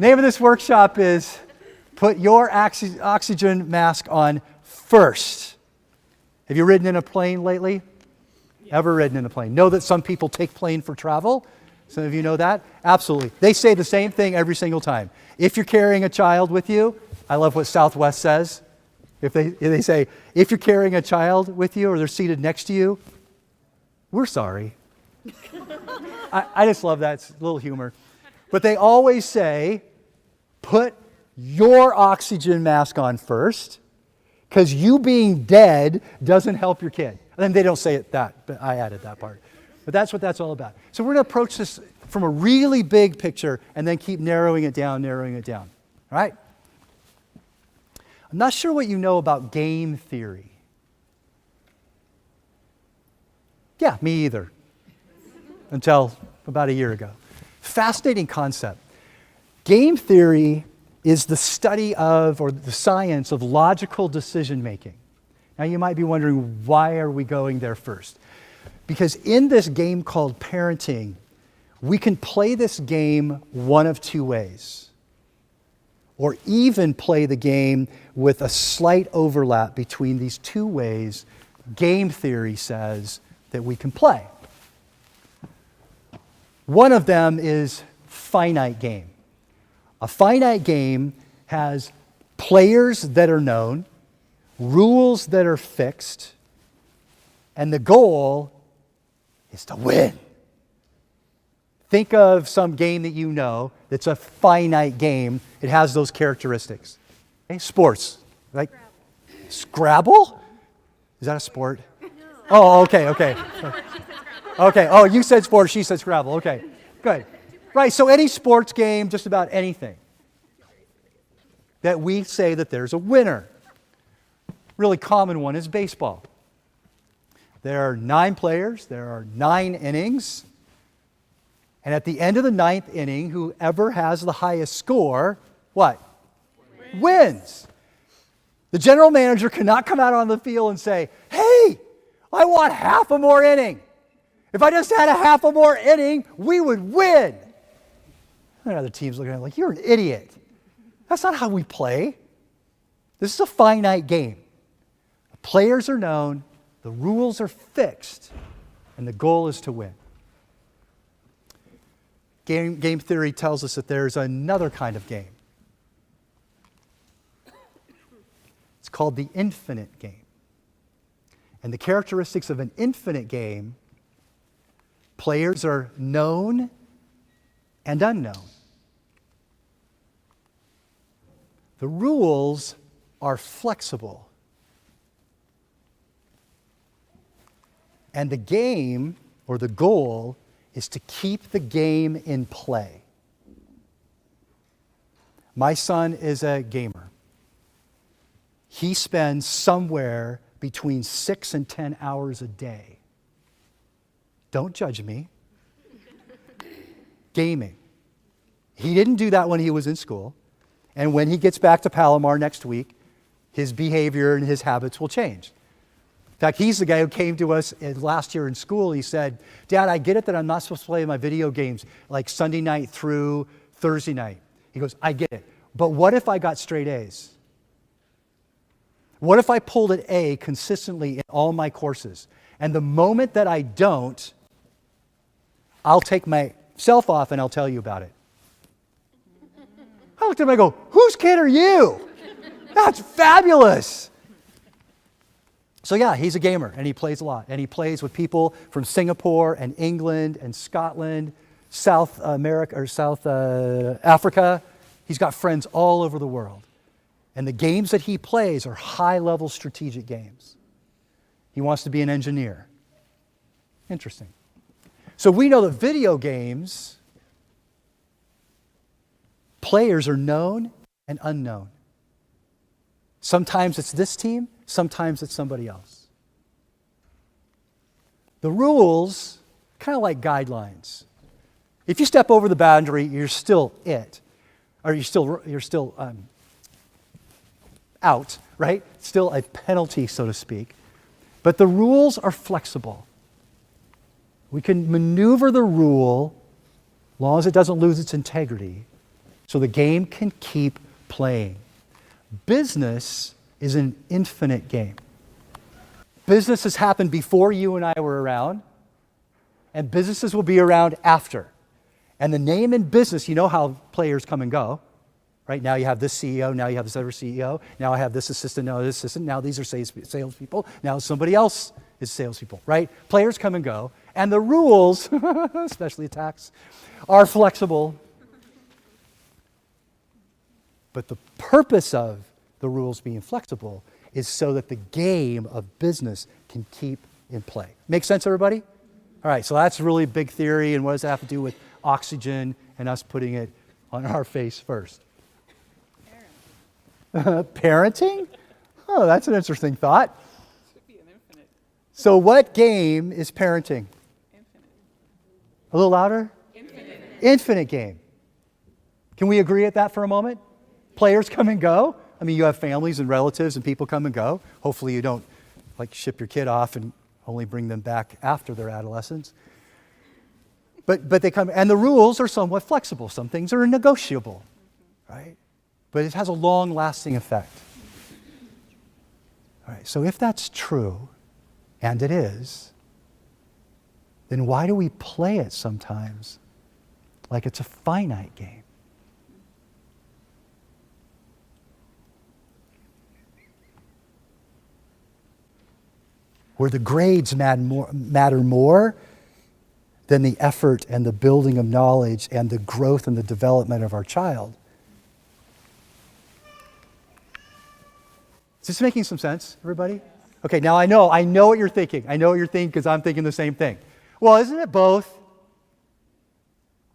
Name of this workshop is Put Your Oxygen Mask On First. Have you ridden in a plane lately? Ever ridden in a plane? Know that some people take plane for travel? Some of you know that? Absolutely. They say the same thing every single time. If you're carrying a child with you, I love what Southwest says. If they say, if you're carrying a child with you or they're seated next to you, we're sorry. I just love that. It's a little humor. But they always say, put your oxygen mask on first, because you being dead doesn't help your kid. And then they don't say it that, but I added that part. But that's what that's all about. So we're going to approach this from a really big picture and then keep narrowing it down. All right? I'm not sure what you know about game theory. Yeah, me either. Until about a year ago. Fascinating concept. Game theory is the study of, or the science of, logical decision making. Now you might be wondering, why are we going there first? Because in this game called parenting, we can play this game one of two ways. Or even play the game with a slight overlap between these two ways game theory says that we can play. One of them is finite game. A finite game has players that are known, rules that are fixed, and the goal is to win. Think of some game that you know that's a finite game. It has those characteristics. Okay? Sports. Like Scrabble? Is that a sport? No. Oh, okay. Okay, oh, you said sports, she said Scrabble. Okay, good. Right, so any sports game, just about anything, that we say that there's a winner. Really common one is baseball. There are 9 players, there are 9 innings, and at the end of the 9th inning, whoever has the highest score, what? Wins. The general manager cannot come out on the field and say, hey, I want half a more inning. If I just had a half a more inning, we would win. And other teams looking at him like, you're an idiot. That's not how we play. This is a finite game. The players are known, the rules are fixed, and the goal is to win. Game theory tells us that there's another kind of game. It's called the infinite game. And the characteristics of an infinite game, players are known and unknown. The rules are flexible. And the game, or the goal, is to keep the game in play. My son is a gamer. He spends somewhere between 6 and 10 hours a day. Don't judge me. Gaming. He didn't do that when he was in school. And when he gets back to Palomar next week, his behavior and his habits will change. In fact, he's the guy who came to us last year in school. He said, Dad, I get it that I'm not supposed to play my video games like Sunday night through Thursday night. He goes, I get it. But what if I got straight A's? What if I pulled an A consistently in all my courses? And the moment that I don't, I'll take myself off and I'll tell you about it. I looked at him and I go, whose kid are you? That's fabulous. So yeah, he's a gamer and he plays a lot. And he plays with people from Singapore and England and Scotland, South America or South Africa. He's got friends all over the world. And the games that he plays are high-level strategic games. He wants to be an engineer. Interesting. So we know that video games, players are known and unknown. Sometimes it's this team, sometimes it's somebody else. The rules, kind of like guidelines. If you step over the boundary, you're still it. Or you're still out, right? Still a penalty, so to speak. But the rules are flexible. We can maneuver the rule, as long as it doesn't lose its integrity, so the game can keep playing. Business is an infinite game. Business has happened before you and I were around, and businesses will be around after. And the name in business, you know how players come and go, right? Now you have this CEO, now you have this other CEO, now I have this assistant, now this assistant, now these are salespeople, now somebody else is salespeople, right? Players come and go, and the rules, especially attacks, are flexible. But the purpose of the rules being flexible is so that the game of business can keep in play. Make sense, everybody? All right, so that's really big theory, and what does that have to do with oxygen and us putting it on our face first? Parenting? Oh, that's an interesting thought. Should be an infinite. So what game is parenting? Infinite. A little louder? Infinite. Infinite game. Can we agree at that for a moment? Players come and go. I mean, you have families and relatives and people come and go. Hopefully you don't like ship your kid off and only bring them back after their adolescence. But they come, and the rules are somewhat flexible. Some things are negotiable, right? But it has a long-lasting effect. All right, so if that's true, and it is, then why do we play it sometimes like it's a finite game? Where the grades matter more than the effort and the building of knowledge and the growth and the development of our child. Is this making some sense, everybody? Okay, now I know what you're thinking. I know what you're thinking because I'm thinking the same thing. Well, isn't it both?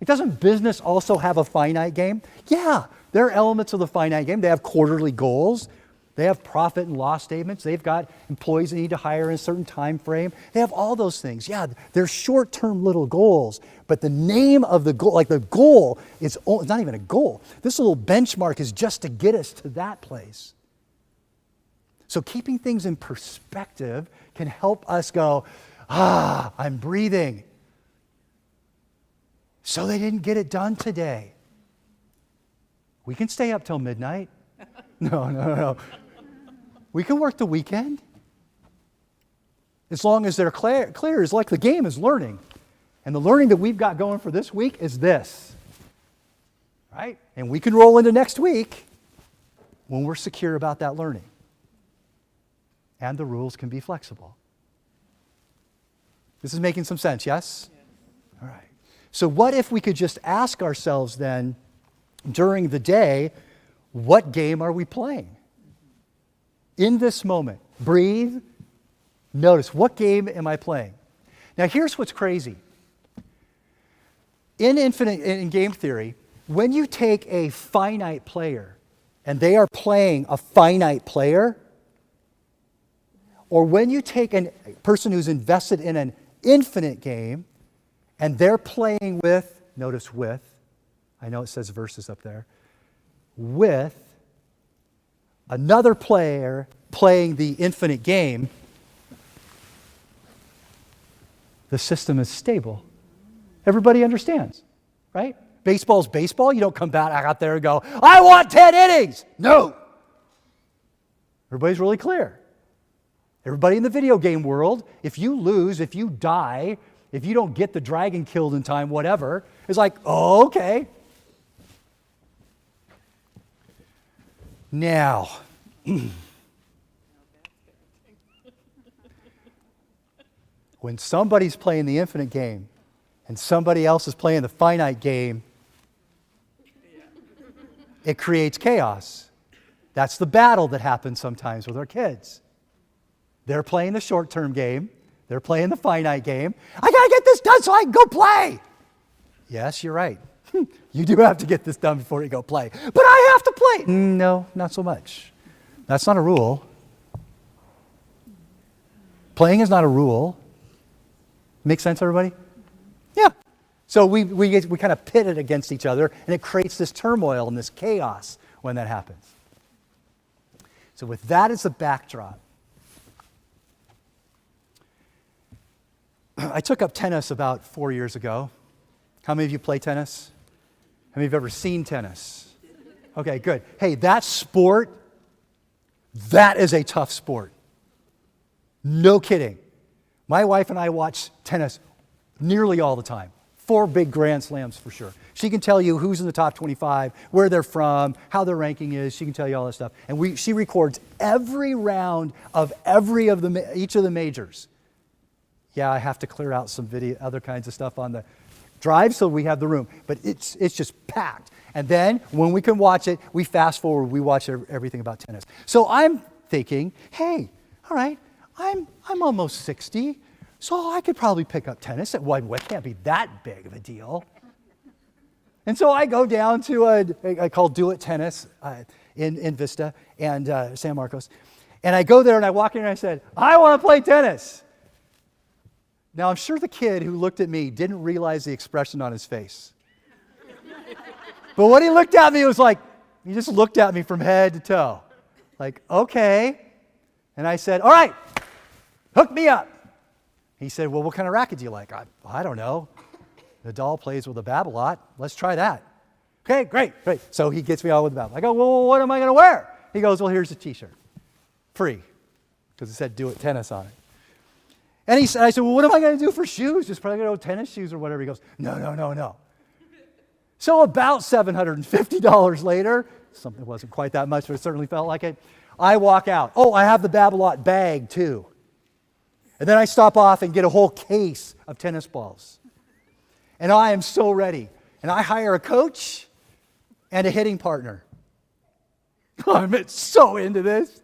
Doesn't business also have a finite game? Yeah, there are elements of the finite game. They have quarterly goals. They have profit and loss statements. They've got employees they need to hire in a certain time frame. They have all those things. Yeah, they're short-term little goals, but the name of the goal, like the goal, it's not even a goal. This little benchmark is just to get us to that place. So keeping things in perspective can help us go, I'm breathing. So they didn't get it done today. We can stay up till midnight. No. We can work the weekend. As long as they're clear. It's like the game is learning. And the learning that we've got going for this week is this. Right? And we can roll into next week when we're secure about that learning. And the rules can be flexible. This is making some sense, yes? All right. So what if we could just ask ourselves then, during the day, what game are we playing? In this moment, breathe, notice, what game am I playing? Now here's what's crazy. In game theory, when you take a finite player and they are playing a finite player, or when you take a person who's invested in an infinite game and they're playing with, notice with, I know it says versus up there, with another player playing the infinite game, the system is stable. Everybody understands, right? Baseball's baseball. You don't come back out there and go, I want 10 innings. No. Everybody's really clear. Everybody in the video game world, if you lose, if you die, if you don't get the dragon killed in time, whatever, it's like, oh, okay. Now, when somebody's playing the infinite game and somebody else is playing the finite game, it creates chaos. That's the battle that happens sometimes with our kids. They're playing the short-term game. They're playing the finite game. I got to get this done so I can go play. Yes, you're right. You do have to get this done before you go play. But I have to play. No, not so much. That's not a rule. Playing is not a rule. Make sense, everybody? Yeah. So we kind of pit it against each other, and it creates this turmoil and this chaos when that happens. So with that as the backdrop, I took up tennis about 4 years ago. How many of you play tennis? How many of you have ever seen tennis? Okay, good. Hey, that sport, that is a tough sport. No kidding. My wife and I watch tennis nearly all the time. 4 big Grand Slams for sure. She can tell you who's in the top 25, where they're from, how their ranking is. She can tell you all that stuff. And she records every round of each of the majors. Yeah, I have to clear out some video, other kinds of stuff on the drive so we have the room. But it's just packed. And then when we can watch it, we fast forward, we watch everything about tennis. So I'm thinking, hey, all right, I'm almost 60. So I could probably pick up tennis. It can't be that big of a deal. And so I go down to I call Do It Tennis in Vista and San Marcos. And I go there and I walk in and I said, I want to play tennis. Now I'm sure the kid who looked at me didn't realize the expression on his face. But when he looked at me, it was like, he just looked at me from head to toe. Like, okay. And I said, all right, hook me up. He said, well, what kind of racket do you like? I don't know. Nadal plays with a bab a lot. Let's try that. Okay, great. So he gets me out with the bab. I go, well, what am I going to wear? He goes, well, here's a T-shirt. Free. Because it said Do It Tennis on it. And I said, well, what am I going to do for shoes? Just probably going to tennis shoes or whatever. He goes, no. So about $750 later, something wasn't quite that much, but it certainly felt like it, I walk out. Oh, I have the Babolat bag too. And then I stop off and get a whole case of tennis balls. And I am so ready. And I hire a coach and a hitting partner. I'm so into this.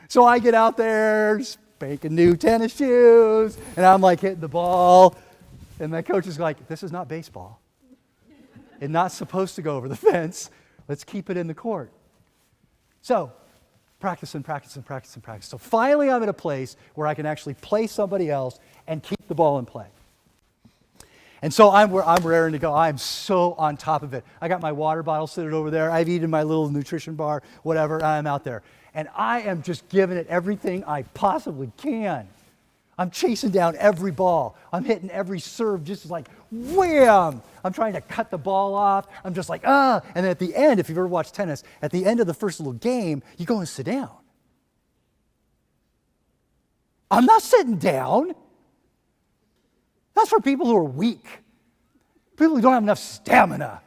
So I get out there, spanking new tennis shoes, and I'm like hitting the ball. And my coach is like, this is not baseball. It's not supposed to go over the fence. Let's keep it in the court. So practice. So finally I'm at a place where I can actually play somebody else and keep the ball in play. And so I'm raring to go. I'm so on top of it. I got my water bottle sitting over there. I've eaten my little nutrition bar, whatever. I'm out there. And I am just giving it everything I possibly can. I'm chasing down every ball. I'm hitting every serve just like wham! I'm trying to cut the ball off. I'm just like, ah. And then at the end, if you've ever watched tennis, at the end of the first little game, you go and sit down. I'm not sitting down. That's for people who are weak. People who don't have enough stamina.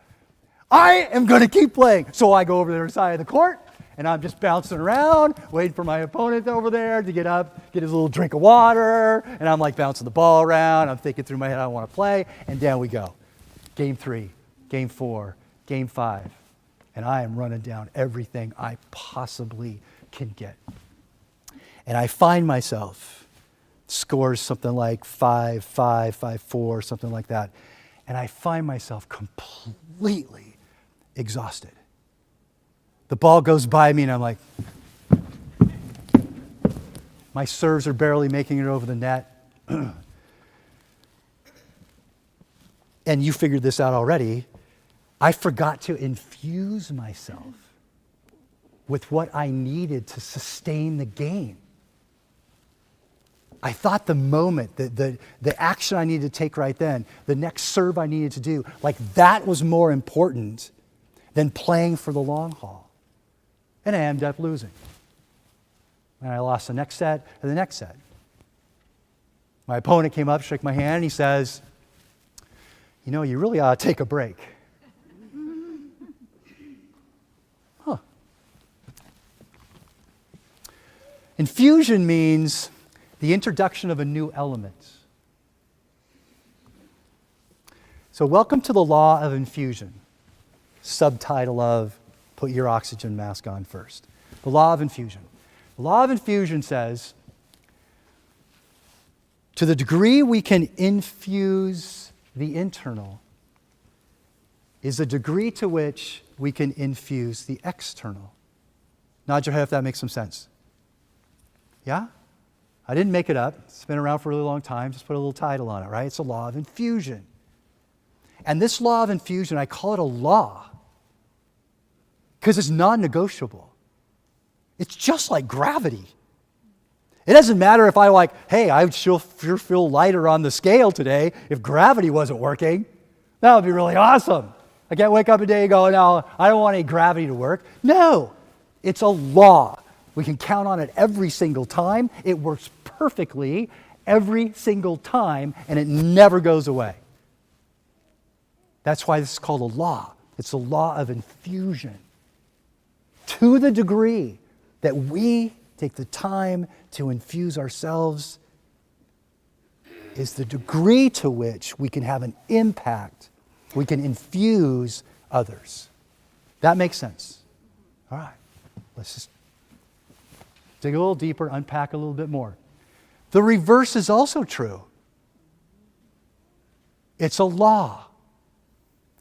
I am going to keep playing. So I go over to the other side of the court, and I'm just bouncing around, waiting for my opponent over there to get up, get his little drink of water, and I'm like bouncing the ball around. I'm thinking through my head, I want to play, and down we go. Game 3, Game 4, Game 5, and I am running down everything I possibly can get. And I find myself, scores something like 5-5, 5-4, something like that, and I find myself completely exhausted. The ball goes by me and I'm like, my serves are barely making it over the net. And you figured this out already. I forgot to infuse myself with what I needed to sustain the game. I thought the moment, the action I needed to take right then, the next serve I needed to do, like that was more important than playing for the long haul. And I ended up losing. And I lost the next set and the next set. My opponent came up, shook my hand, and he says, you know, you really ought to take a break. Huh. Infusion means the introduction of a new element. So welcome to the law of infusion. Subtitle of put your oxygen mask on first. The law of infusion. The law of infusion says, to the degree we can infuse the internal is the degree to which we can infuse the external. Nod your head if that makes some sense. Yeah? I didn't make it up. It's been around for a really long time. Just put a little title on it, right? It's a law of infusion. And this law of infusion, I call it a law because it's non-negotiable. It's just like gravity. It doesn't matter if I I sure feel lighter on the scale today if gravity wasn't working. That would be really awesome. I can't wake up a day and go, no, I don't want any gravity to work. No, it's a law. We can count on it every single time. It works perfectly every single time, and it never goes away. That's why this is called a law. It's a law of infusion. To the degree that we take the time to infuse ourselves is the degree to which we can have an impact. We can infuse others. That makes sense. All right, let's just dig a little deeper, unpack a little bit more. The reverse is also true. It's a law.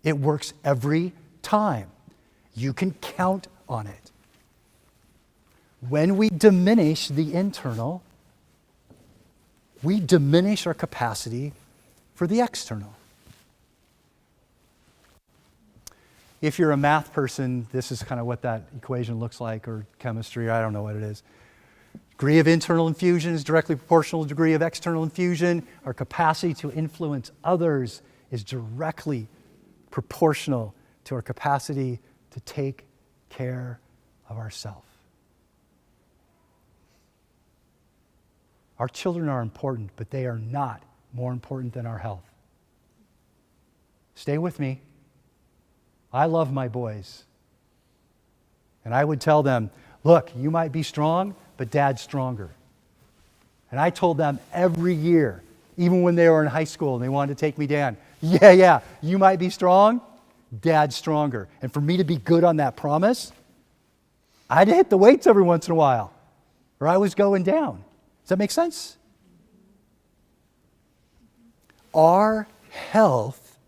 It works every time. You can count on it. When we diminish the internal, we diminish our capacity for the external. If you're a math person, this is kind of what that equation looks like, or chemistry, I don't know what it is. Degree of internal infusion is directly proportional to degree of external infusion. Our capacity to influence others is directly proportional to our capacity to take care of ourselves. Our children are important, but they are not more important than our health. Stay with me. I love my boys. And I would tell them, look, you might be strong, but Dad's stronger. And I told them every year, even when they were in high school and they wanted to take me down, yeah, you might be strong, Dad's stronger. And for me to be good on that promise, I had to hit the weights every once in a while, or I was going down. Does that make sense? Our health,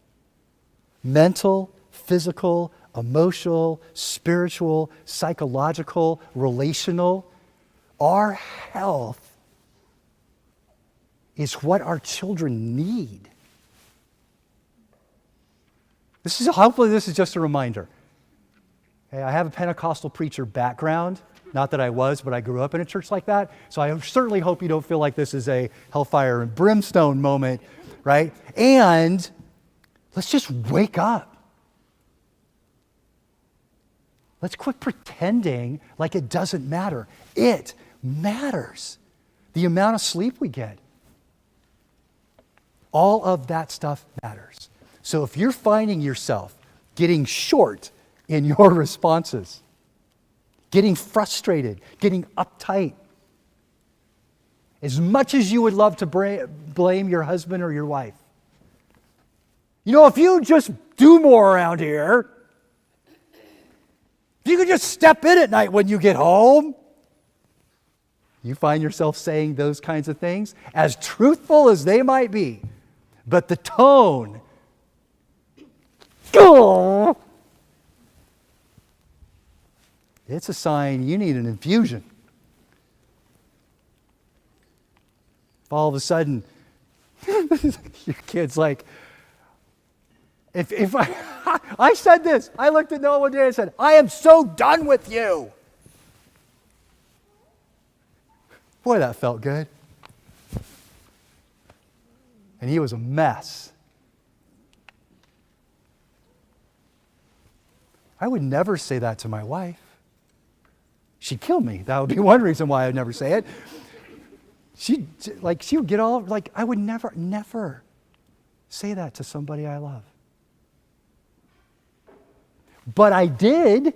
mental, physical, emotional, spiritual, psychological, relational, our health is what our children need. Hopefully this is just a reminder. Okay, I have a Pentecostal preacher background. Not that I was, but I grew up in a church like that. So I certainly hope you don't feel like this is a hellfire and brimstone moment, right? And let's just wake up. Let's quit pretending like it doesn't matter. It matters. The amount of sleep we get. All of that stuff matters. So if you're finding yourself getting short in your responses, getting frustrated, getting uptight, as much as you would love to blame your husband or your wife, if you just do more around here, if you could just step in at night when you get home, you find yourself saying those kinds of things, as truthful as they might be, but the tone, it's a sign you need an infusion. If all of a sudden, your kid's like, if I said this, I looked at Noah one day and said, I am so done with you. Boy, that felt good. And he was a mess. I would never say that to my wife. She'd kill me. That would be one reason why I'd never say it. She would get all, I would never say that to somebody I love. But I did,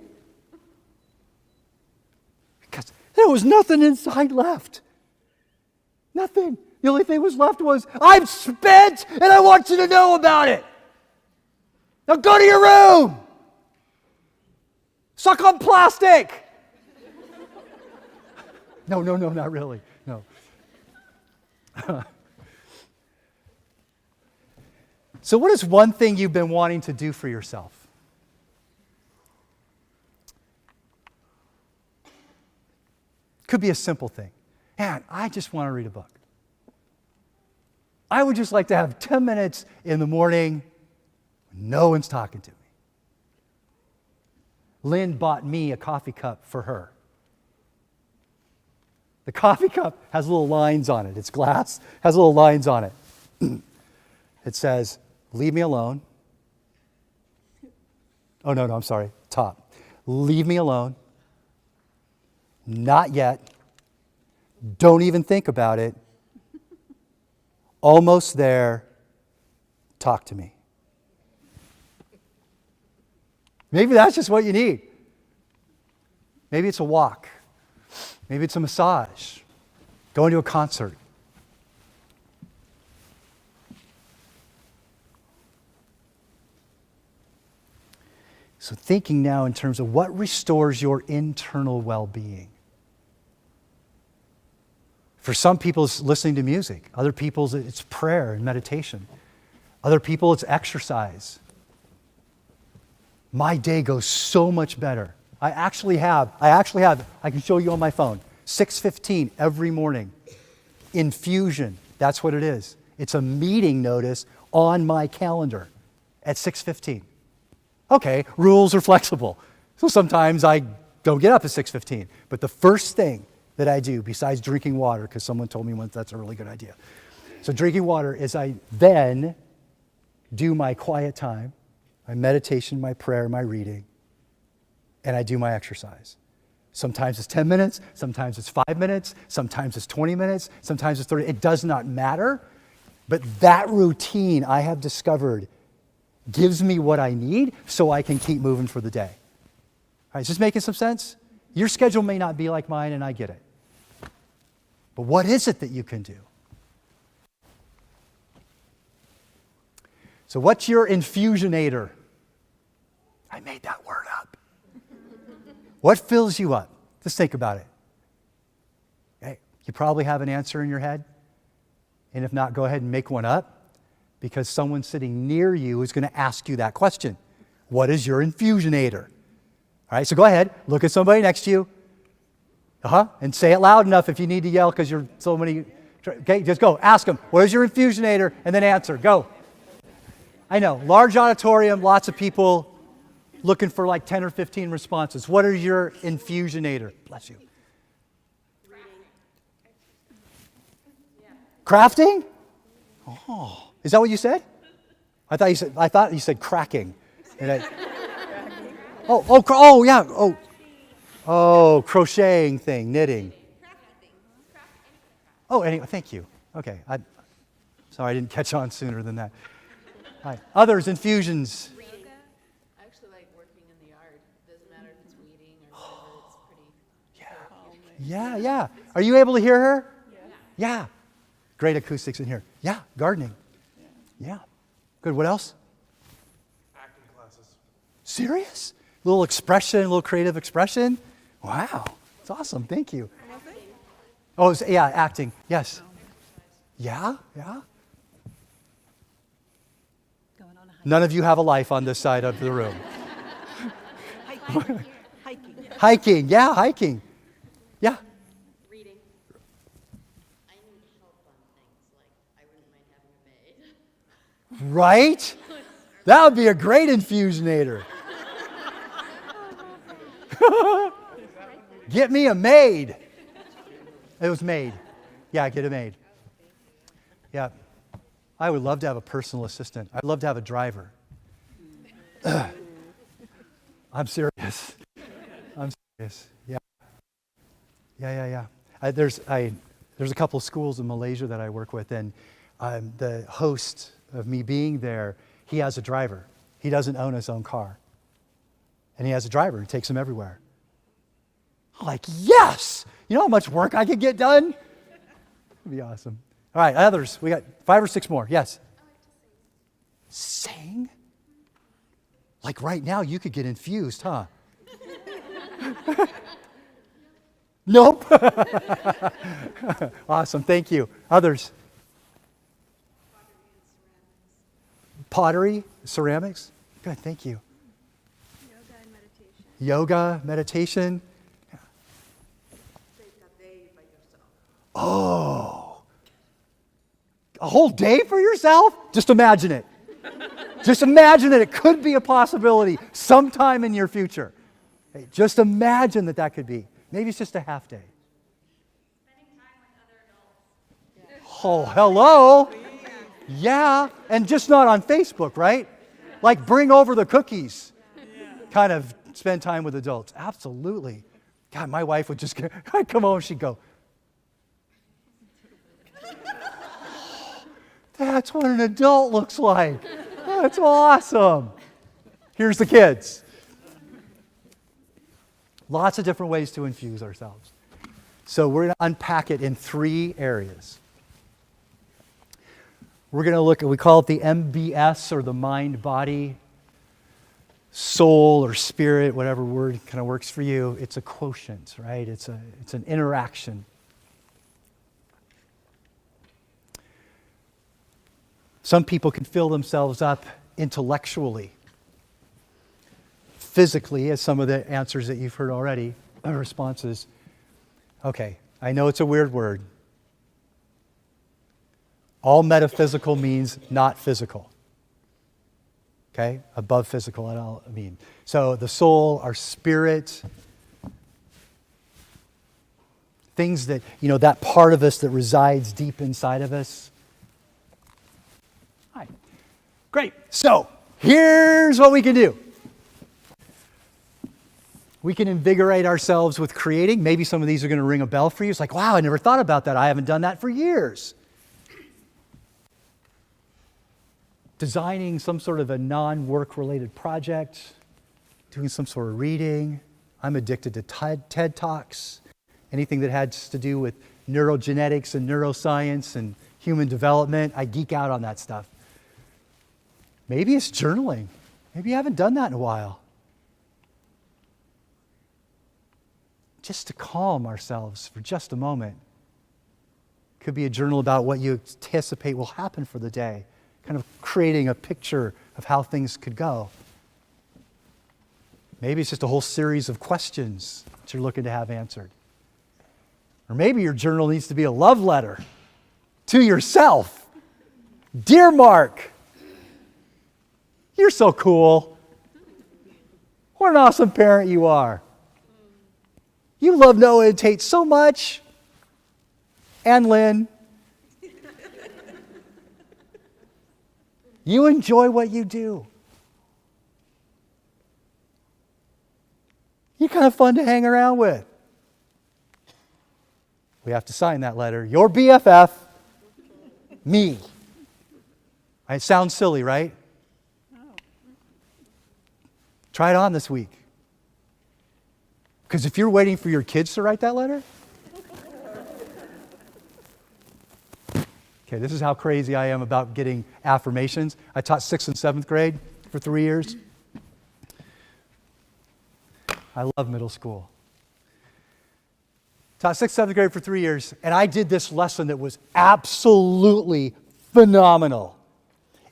because there was nothing inside left. Nothing. The only thing was left was, I'm spent and I want you to know about it. Now go to your room. Suck on plastic. No, not really. No. So what is one thing you've been wanting to do for yourself? Could be a simple thing. Man, I just want to read a book. I would just like to have 10 minutes in the morning when no one's talking to me. Lynn bought me a coffee cup for her. The coffee cup has little lines on it. It's glass, has little lines on it. It says, leave me alone. Oh, no, I'm sorry. Top. Leave me alone. Not yet. Don't even think about it. Almost there. Talk to me. Maybe that's just what you need. Maybe it's a walk. Maybe it's a massage. Going to a concert. So thinking now in terms of what restores your internal well-being. For some people, it's listening to music. Other people, it's prayer and meditation. Other people, it's exercise. My day goes so much better. I can show you on my phone, 6:15 every morning. Infusion, that's what it is. It's a meeting notice on my calendar at 6:15. Okay, rules are flexible. So sometimes I don't get up at 6:15. But the first thing that I do, besides drinking water, because someone told me once that's a really good idea. So drinking water is I then do my quiet time, my meditation, my prayer, my reading, and I do my exercise. Sometimes it's 10 minutes, sometimes it's 5 minutes, sometimes it's 20 minutes, sometimes it's 30. It does not matter. But that routine I have discovered gives me what I need so I can keep moving for the day. All right, is this making some sense? Your schedule may not be like mine, and I get it. But what is it that you can do? So what's your infusionator? I made that word up. What fills you up? Just think about it. Okay, you probably have an answer in your head. And if not, go ahead and make one up, because someone sitting near you is going to ask you that question. What is your infusionator? All right, so go ahead, look at somebody next to you. And say it loud enough if you need to yell because you're so many. Okay, just go. Ask them, what is your infusionator? And then answer. Go. I know, large auditorium, lots of people looking for like 10 or 15 responses. What are your infusionator? Bless you. Crafting? Oh, is that what you said? I thought you said cracking. And yeah. Oh, crocheting thing, knitting. Oh, anyway, thank you. Okay, sorry I didn't catch on sooner than that. All right. Others, infusions. Yoga. I actually like working in the yard. Doesn't matter if it's weeding or whatever. It's pretty. Yeah. Are you able to hear her? Yeah. Great acoustics in here. Yeah, gardening. Yeah. Good. What else? Acting classes. Serious? A little expression, a little creative expression? Wow. It's awesome. Thank you. Oh, yeah, acting. Yes. Yeah. None of you have a life on this side of the room. Hiking. Yeah, hiking. Yeah. Reading. I need help on things like I wouldn't mind having a maid. Right? That would be a great infusionator. Get me a maid. It was maid. Yeah, get a maid. Yeah. I would love to have a personal assistant. I'd love to have a driver. I'm serious. Yeah. There's a couple of schools in Malaysia that I work with, and the host of me being there, he has a driver. He doesn't own his own car. And he has a driver who takes him everywhere. I'm like, yes! You know how much work I could get done? It'd be awesome. All right, others. We got 5 or 6 more. Yes? I like to sing. Sing? Like right now, you could get infused, huh? Nope. Awesome, thank you. Others? Pottery, ceramics. Good, thank you. Yoga and meditation. Yoga, meditation. Take a day by yourself. Oh. A whole day for yourself? Just imagine it. Just imagine that it could be a possibility sometime in your future. Hey, just imagine that could be. Maybe it's just a half day. Spending time with other adults. Oh, hello. Yeah, and just not on Facebook, right? Like bring over the cookies. kind of spend time with adults. Absolutely. God, my wife would just I'd come home, she'd go, that's what an adult looks like. That's awesome. Here's the kids. Lots of different ways to infuse ourselves. So we're going to unpack it in 3 areas. We're going to look at, we call it the MBS, or the mind, body, soul, or spirit, whatever word kind of works for you. It's a quotient, right? It's an interaction. Some people can fill themselves up intellectually, physically, as some of the answers that you've heard already, responses. Okay, I know it's a weird word. All metaphysical means not physical. Okay, above physical, I don't mean. So the soul, our spirit, things that, that part of us that resides deep inside of us. Hi. Great. So here's what we can do. We can invigorate ourselves with creating. Maybe some of these are going to ring a bell for you. It's like, wow, I never thought about that. I haven't done that for years. Designing some sort of a non-work related project, doing some sort of reading. I'm addicted to TED Talks. Anything that has to do with neurogenetics and neuroscience and human development, I geek out on that stuff. Maybe it's journaling. Maybe you haven't done that in a while. Just to calm ourselves for just a moment. Could be a journal about what you anticipate will happen for the day, kind of creating a picture of how things could go. Maybe it's just a whole series of questions that you're looking to have answered. Or maybe your journal needs to be a love letter to yourself. Dear Mark, you're so cool. What an awesome parent you are. You love Noah and Tate so much. And Lynn. You enjoy what you do. You're kind of fun to hang around with. We have to sign that letter. Your BFF, me. It sounds silly, right? Try it on this week. Because if you're waiting for your kids to write that letter, okay, this is how crazy I am about getting affirmations. I taught 6th and 7th grade for 3 years. I love middle school. Taught 6th, 7th grade for 3 years, and I did this lesson that was absolutely phenomenal.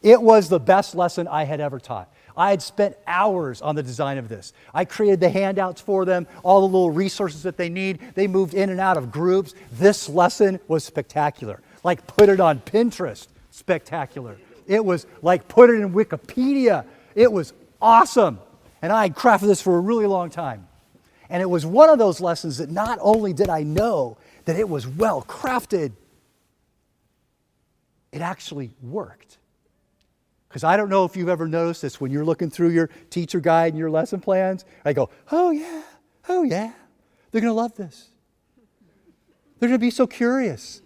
It was the best lesson I had ever taught. I had spent hours on the design of this. I created the handouts for them, all the little resources that they need. They moved in and out of groups. This lesson was spectacular. Like put it on Pinterest, spectacular. It was like put it in Wikipedia. It was awesome. And I had crafted this for a really long time. And it was one of those lessons that not only did I know that it was well crafted, it actually worked. Because I don't know if you've ever noticed this when you're looking through your teacher guide and your lesson plans. I go, oh yeah, they're going to love this. They're going to be so curious,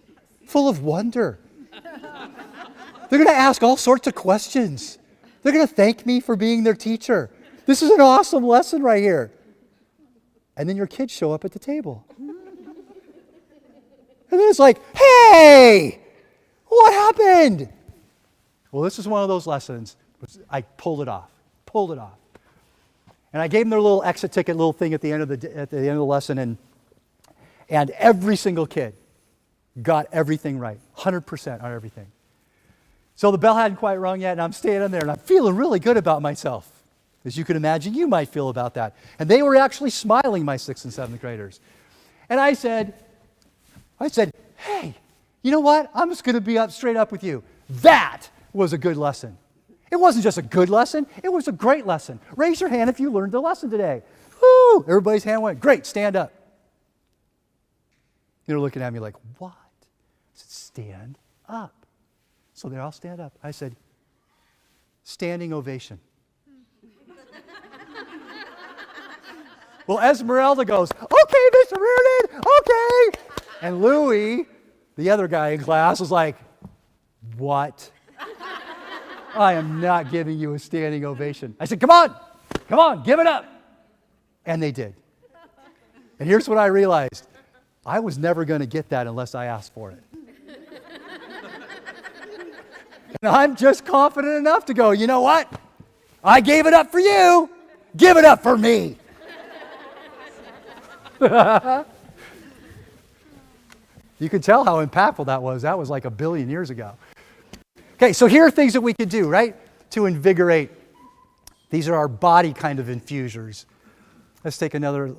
full of wonder. They're going to ask all sorts of questions. They're going to thank me for being their teacher. This is an awesome lesson right here. And then your kids show up at the table. And then it's like, hey, what happened? Well, this is one of those lessons. I pulled it off. And I gave them their little exit ticket little thing at the end of the lesson, and every single kid got everything right, 100% on everything. So the bell hadn't quite rung yet, and I'm standing there, and I'm feeling really good about myself. As you can imagine, you might feel about that. And they were actually smiling, my 6th and 7th graders. And I said, hey, you know what? I'm just going to be straight up with you. That was a good lesson. It wasn't just a good lesson, it was a great lesson. Raise your hand if you learned the lesson today. Woo! Everybody's hand went, great, stand up. They're looking at me like, what? I said, stand up. So they all stand up. I said, standing ovation. Well, Esmeralda goes, okay, Mr. Reardon, okay. And Louis, the other guy in class, was like, what? I am not giving you a standing ovation. I said, come on, give it up. And they did. And here's what I realized. I was never going to get that unless I asked for it. And I'm just confident enough to go, you know what? I gave it up for you. Give it up for me. You can tell how impactful that was. That was like 1 billion years ago. Okay, so here are things that we could do, right? To invigorate. These are our body kind of infusers. Let's take another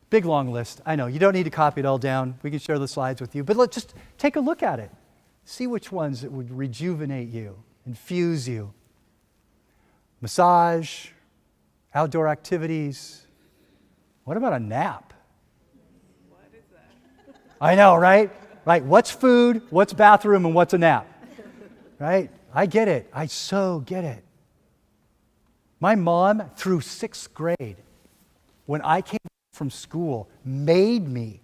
big long list. I know, you don't need to copy it all down. We can share the slides with you. But let's just take a look at it. See which ones that would rejuvenate you, infuse you. Massage, outdoor activities. What about a nap? What is that? I know, right? Right, what's food, what's bathroom, and what's a nap? Right? I get it. I so get it. My mom, through 6th grade, when I came from school, made me,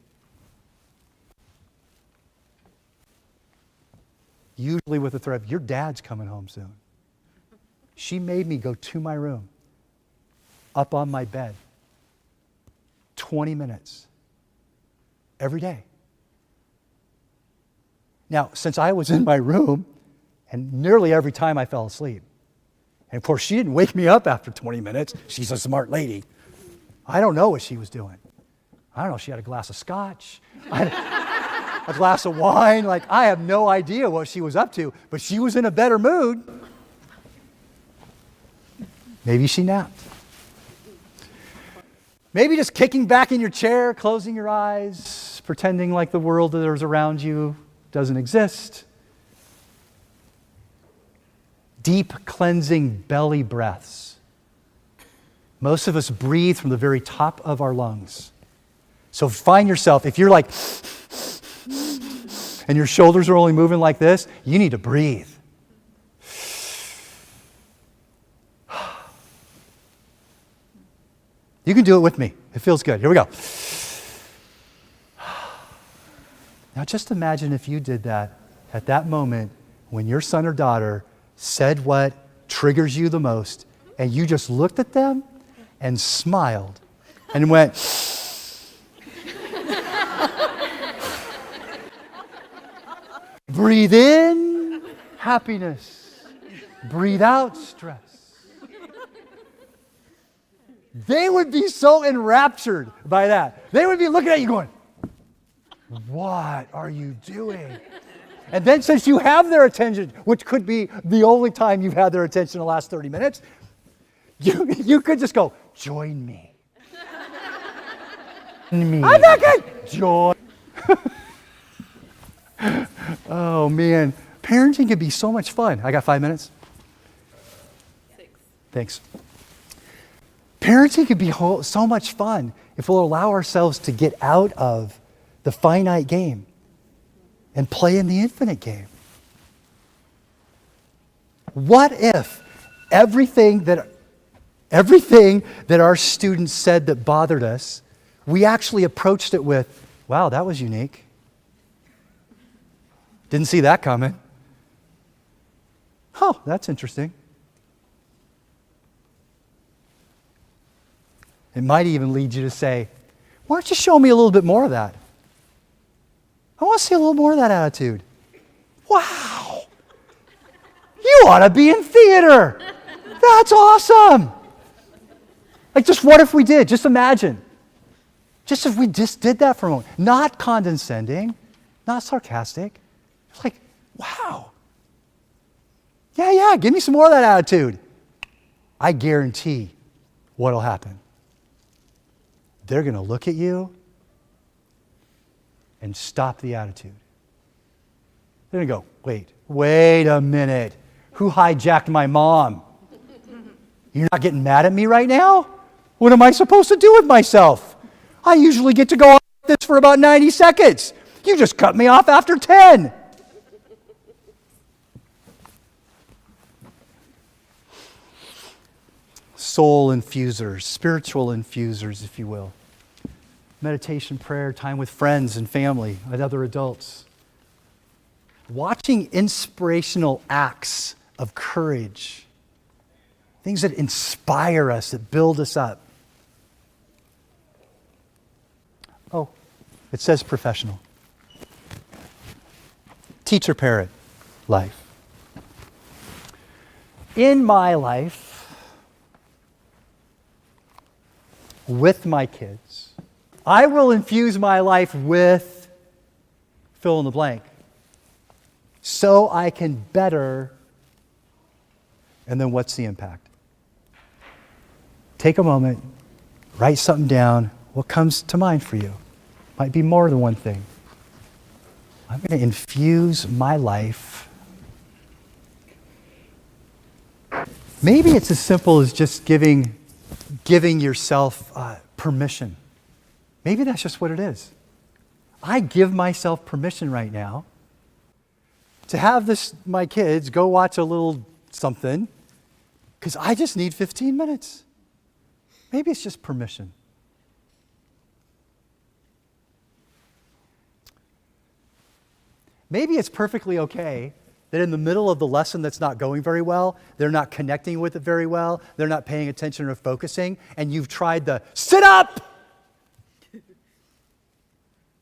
usually with the threat of, your dad's coming home soon. She made me go to my room, up on my bed, 20 minutes, every day. Now, since I was in my room, and nearly every time I fell asleep, and of course she didn't wake me up after 20 minutes, she's a smart lady. I don't know what she was doing. I don't know, she had a glass of scotch, a glass of wine, like I have no idea what she was up to, but she was in a better mood. Maybe she napped. Maybe just kicking back in your chair, closing your eyes, pretending like the world that is around you doesn't exist. Deep cleansing belly breaths. Most of us breathe from the very top of our lungs. So find yourself, if you're like, and your shoulders are only moving like this, you need to breathe. You can do it with me. It feels good. Here we go. Now just imagine if you did that at that moment when your son or daughter said what triggers you the most, and you just looked at them and smiled and went, breathe in happiness, breathe out stress. They would be so enraptured by that. They would be looking at you going, what are you doing? And then since you have their attention, which could be the only time you've had their attention in the last 30 minutes, you could just go, join me. I'm not good. Join. Oh, man. Parenting can be so much fun. I got 5 minutes? 6. Thanks. Parenting can be so much fun if we'll allow ourselves to get out of the finite game and play in the infinite game. What if everything that our students said that bothered us, we actually approached it with, wow, that was unique. Didn't see that coming. Oh, that's interesting. It might even lead you to say, why don't you show me a little bit more of that? I want to see a little more of that attitude. Wow. You ought to be in theater. That's awesome. Like, just what if we did? Just imagine. Just if we just did that for a moment. Not condescending, not sarcastic. It's like, wow. Yeah, give me some more of that attitude. I guarantee what'll happen. They're going to look at you and stop the attitude. They're going to go, wait a minute. Who hijacked my mom? You're not getting mad at me right now? What am I supposed to do with myself? I usually get to go on this for about 90 seconds. You just cut me off after 10. soul infusers, spiritual infusers, if you will. Meditation, prayer, time with friends and family and other adults. Watching inspirational acts of courage, things that inspire us, that build us up. Oh, it says professional. Teacher parent life. In my life, with my kids, I will infuse my life with fill in the blank so I can better, and then what's the impact? Take a moment, write something down. What comes to mind for you? Might be more than one thing. I'm going to infuse my life. Maybe it's as simple as just giving yourself permission. Maybe that's just what it is. I give myself permission right now to have my kids go watch a little something because I just need 15 minutes. Maybe it's just permission. Maybe it's perfectly okay that in the middle of the lesson that's not going very well, they're not connecting with it very well, they're not paying attention or focusing, and you've tried the sit up,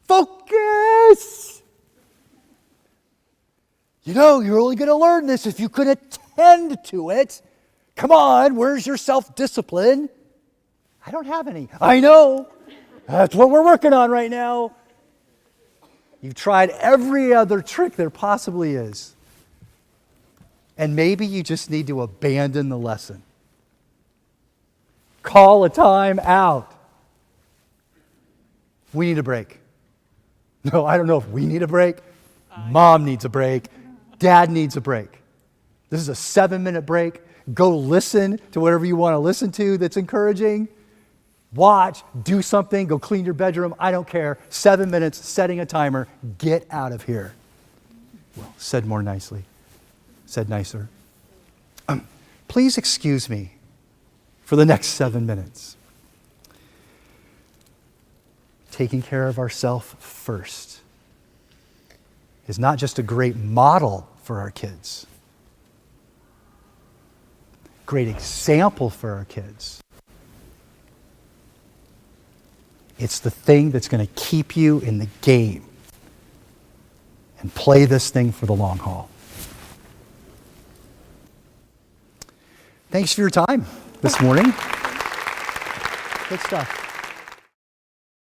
focus. You know, you're only going to learn this if you can attend to it. Come on, where's your self-discipline? I don't have any. I know. That's what we're working on right now. You've tried every other trick there possibly is. And maybe you just need to abandon the lesson. Call a time out. We need a break. No, I don't know if we need a break. Mom needs a break. Dad needs a break. This is a 7-minute break. Go listen to whatever you want to listen to that's encouraging. Watch, do something, go clean your bedroom. I don't care. 7 minutes, setting a timer. Get out of here. Well, said more nicely. Said nicer. Please excuse me for the next 7 minutes. Taking care of ourselves first is not just a great model for our kids, great example for our kids. It's the thing that's going to keep you in the game and play this thing for the long haul. Thanks for your time this morning. Good stuff.